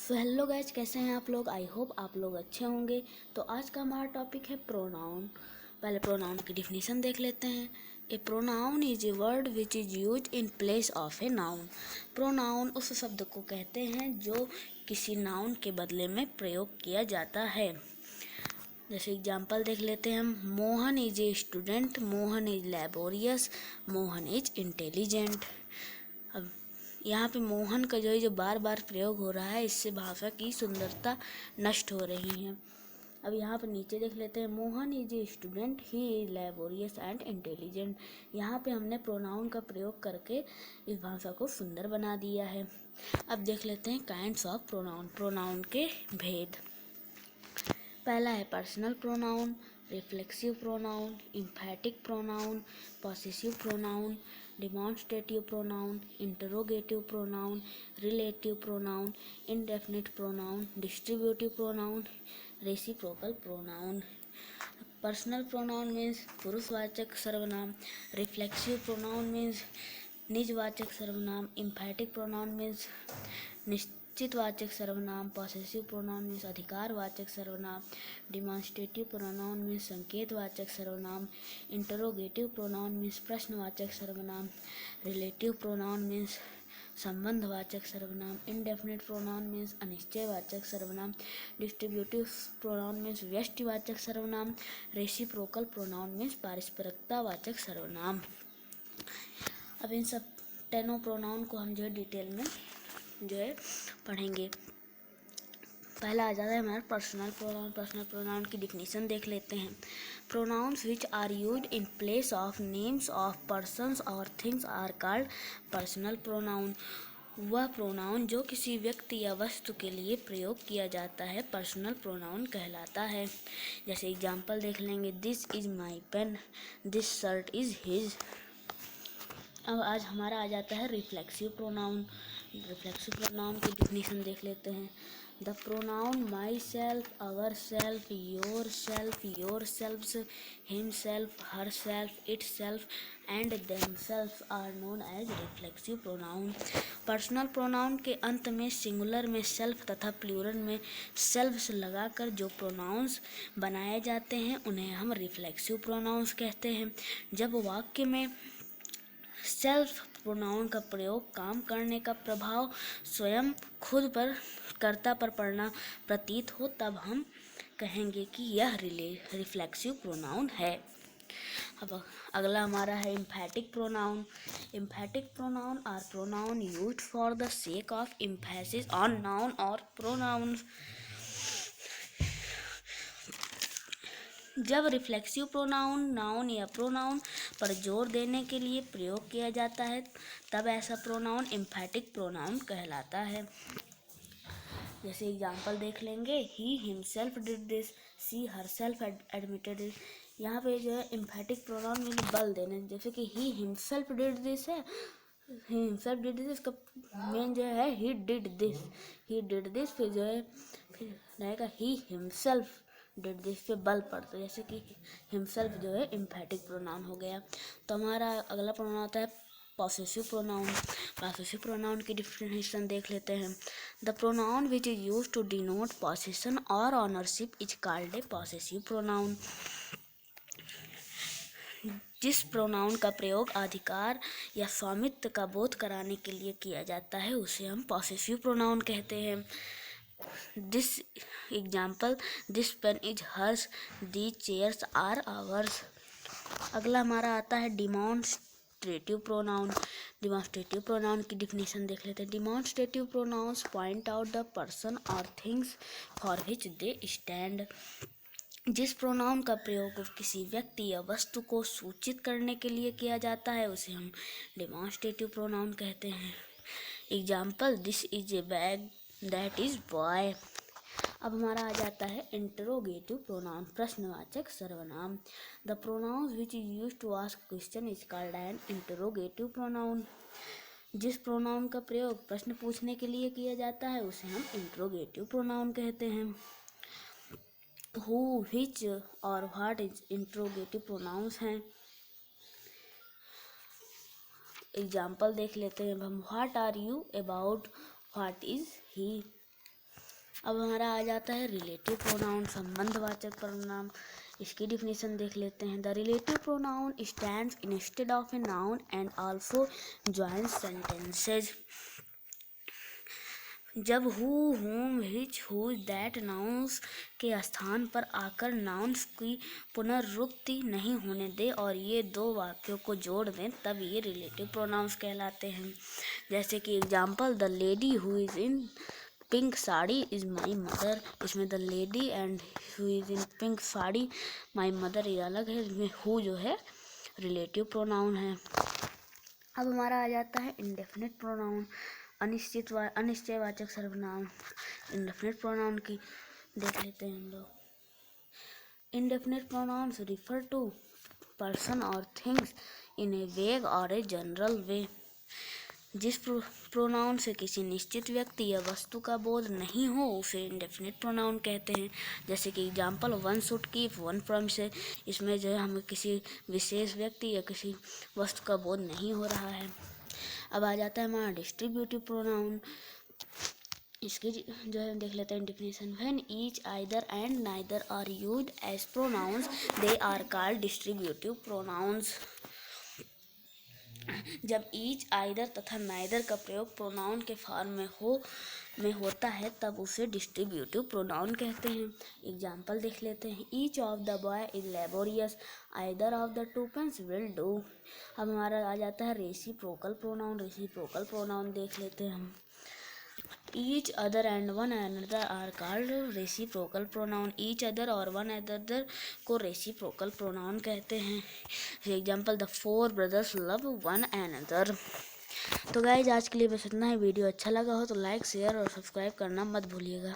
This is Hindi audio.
सो हेलो गाइज, कैसे हैं आप लोग। आई होप आप लोग अच्छे होंगे। तो आज का हमारा टॉपिक है प्रोनाउन। पहले प्रोनाउन की डिफिनीशन देख लेते हैं। A pronoun is a word which is use in place of a noun. Pronoun उस शब्द को कहते हैं जो किसी नाउन के बदले में प्रयोग किया जाता है। जैसे एग्जाम्पल देख लेते हैं हम। Mohan is a student, Mohan is laborious, Mohan is intelligent. अब यहाँ पे मोहन का जो बार बार प्रयोग हो रहा है, इससे भाषा की सुंदरता नष्ट हो रही है। अब यहाँ पे नीचे देख लेते हैं। Mohan is a student, he is laborious and intelligent. यहाँ पे हमने प्रोनाउन का प्रयोग करके इस भाषा को सुंदर बना दिया है। अब देख लेते हैं काइंड्स ऑफ प्रोनाउन, प्रोनाउन के भेद। पहला है personal pronoun, reflexive pronoun, emphatic pronoun, possessive pronoun, demonstrative pronoun, interrogative pronoun, relative pronoun, indefinite pronoun, distributive pronoun, reciprocal pronoun. Personal pronoun means पुरुषवाचक सर्वनाम, रिफ्लेक्सिव प्रोनाउन मीन्स निजवाचक सर्वनाम, इम्फैटिक प्रोनाउन मीन्स निश्चितवाचक सर्वनाम, पॉसेसिव प्रोनाउन मीन्स अधिकारवाचक सर्वनाम, डिमॉन्स्ट्रेटिव प्रोनाउन मीन्स संकेतवाचक सर्वनाम, इंटरोगेटिव प्रोनाउन मीन्स प्रश्नवाचक सर्वनाम, रिलेटिव प्रोनाउन मीन्स संबंधवाचक सर्वनाम, इंडेफिनिट प्रोनाउन मीन्स अनिश्चयवाचक सर्वनाम, डिस्ट्रीब्यूटिव प्रोनाउन मीन्स व्यष्टिवाचक सर्वनाम, रेसिप्रोकल प्रोनाउन मीन्स पारस्परिकतावाचक सर्वनाम। अब इन सब 10 प्रोनाउन को हम डिटेल में पढ़ेंगे। पहला आ जाता है हमारा पर्सनल प्रोनाउन। पर्सनल प्रोनाउन की डिफिनीशन देख लेते हैं। Pronouns which are used in place of names of persons और things are called personal pronoun. वह प्रोनाउन जो किसी व्यक्ति या वस्तु के लिए प्रयोग किया जाता है पर्सनल प्रोनाउन कहलाता है। जैसे एग्जांपल देख लेंगे। This is my pen, this shirt is his. अब आज हमारा आ जाता है रिफ्लेक्सिव प्रोनाउन। रिफ्लेक्सिव प्रोनाउन की डिफिनीशन देख लेते हैं। The pronoun myself, ourself, yourself, yourselves, himself, herself, itself and themself are known as reflexive pronoun. Personal pronoun के अंत में सिंगुलर में सेल्फ तथा प्लूरल में सेल्फ्स लगाकर जो प्रोनाउंस बनाए जाते हैं उन्हें हम रिफ्लेक्सिव प्रोनाउंस कहते हैं। जब वाक्य में सेल्फ प्रोनाउन का प्रयोग काम करने का प्रभाव स्वयं खुद पर कर्ता पर पड़ना प्रतीत हो, तब हम कहेंगे कि यह रिफ्लेक्सिव प्रोनाउन है। अब अगला हमारा है emphatic pronoun. Emphatic pronoun are pronoun used for the sake of emphasis on noun और प्रोनाउन्स। जब रिफ्लेक्सिव प्रोनाउन नाउन या प्रोनाउन पर जोर देने के लिए प्रयोग किया जाता है, तब ऐसा प्रोनाउन एम्फैटिक प्रोनाउन कहलाता है। जैसे एग्जांपल देख लेंगे। He himself did this, she herself admitted it. यहाँ पे एम्फैटिक प्रोनाउन में बल देने, जैसे कि ही हिमसेल्फ डिड दिस है, ही हिमसेल्फ डिड दिस, इसका मेन है he did this, he did this. फिर फिर रहेगा ही हिमसेल्फ डिड दिस पे बल पड़ता है, जैसे कि हिमसेल्फ एम्फैटिक प्रोनाउन हो गया। तो हमारा अगला प्रोनाउन आता है पॉसेसिव प्रोनाउन। पॉसेसिव प्रोनाउन की डिफिनेशन देख लेते हैं। The pronoun which is used to denote possession और ownership is called a possessive pronoun. जिस प्रोनाउन का प्रयोग अधिकार या स्वामित्व का बोध कराने के लिए किया जाता है उसे हम पॉसेसिव प्रोनाउन कहते हैं। This example, this pen is hers, these chairs are ours. अगला हमारा आता है डिमॉन्स्ट्रेटिव प्रोनाउन। डिमॉन्स्ट्रेटिव प्रोनाउन की डिफिनीशन देख लेते हैं। Demonstrative pronouns point out the person और things for which they stand. जिस प्रोनाउन का प्रयोग किसी व्यक्ति या वस्तु को सूचित करने के लिए किया जाता है उसे हम डिमॉन्स्ट्रेटिव प्रोनाउन कहते हैं। Example, this is a bag, that is boy. अब हमारा आ जाता है इंटरोगेटिव प्रोनाउन, प्रश्नवाचक सर्वनाम। The pronoun which is used to ask question is called an interrogative pronoun. जिस प्रोनाउन का प्रयोग प्रश्न पूछने के लिए किया जाता है उसे हम इंटरोगेटिव प्रोनाउन कहते हैं। हु, व्हिच और व्हाट इज इंटरोगेटिव प्रोनाउंस हैं। एग्जाम्पल देख लेते हैं हम। What are you about, what is he. अब हमारा आ जाता है रिलेटिव प्रोनाउन, संबंधवाचक प्रोनाउन। इसकी डिफिनेशन देख लेते हैं। The relative pronoun stands instead of a noun and also joins sentences. जब who, whom, which, whose, that nouns के स्थान पर आकर नाउन्स की पुनरुक्ति नहीं होने दे और ये दो वाक्यों को जोड़ दें, तब ये रिलेटिव प्रोनाउंस कहलाते हैं। जैसे कि example, the lady who is in pink sari is my mother. इसमें the lady and who is in pink sari my mother ये अलग है, इसमें हु जो है रिलेटिव प्रोनाउन है। अब हमारा आ जाता है इंडेफिनिट प्रोनाउन, अनिश्चयवाचक सर्वनाम। इंडेफिनिट प्रोनाउन की देख लेते हैं हम लोग। Indefinite pronouns refer to person और थिंग्स इन ए वेग और ए जनरल वे। जिस प्रोनाउन से किसी निश्चित व्यक्ति या वस्तु का बोध नहीं हो उसे इंडेफिनिट प्रोनाउन कहते हैं। जैसे कि example, one should keep one promise. इसमें जो है हमें किसी विशेष व्यक्ति या किसी वस्तु का बोध नहीं हो रहा है। अब आ जाता है हमारा डिस्ट्रीब्यूटिव प्रोनाउन। इसकी जो है देख लेते हैं definition. When each, either and neither are used as pronouns they are called distributive pronouns. जब ईच, आइदर तथा नाइदर का प्रयोग प्रोनाउन के फॉर्म में होता है तब उसे डिस्ट्रीब्यूटिव प्रोनाउन कहते हैं। एग्जाम्पल देख लेते हैं। Each of the boy is laborious, either of the two pens will do. अब हमारा आ जाता है रेसिप्रोकल प्रोनाउन। रेसिप्रोकल प्रोनाउन देख लेते हैं हम। Each other and one another are called reciprocal pronoun. Each other और वन अदर को रेसिप्रोकल प्रोनाउन कहते हैं। Example, the four brothers love one another. तो गाइज आज के लिए बस इतना ही। वीडियो अच्छा लगा हो तो लाइक, शेयर और सब्सक्राइब करना मत भूलिएगा।